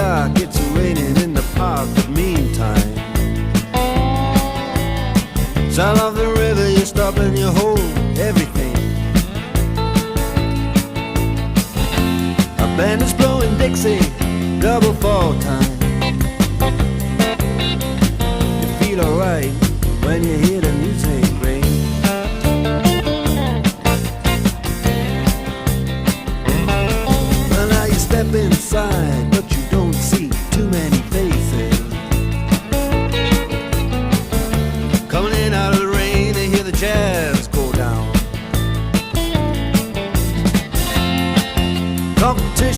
dark, it's raining in the park, but meantime, sound of the river, you stop and you hold everything. A band is blowing Dixie, double fall time. You feel alright when you hear the music ring. Well, now you step inside.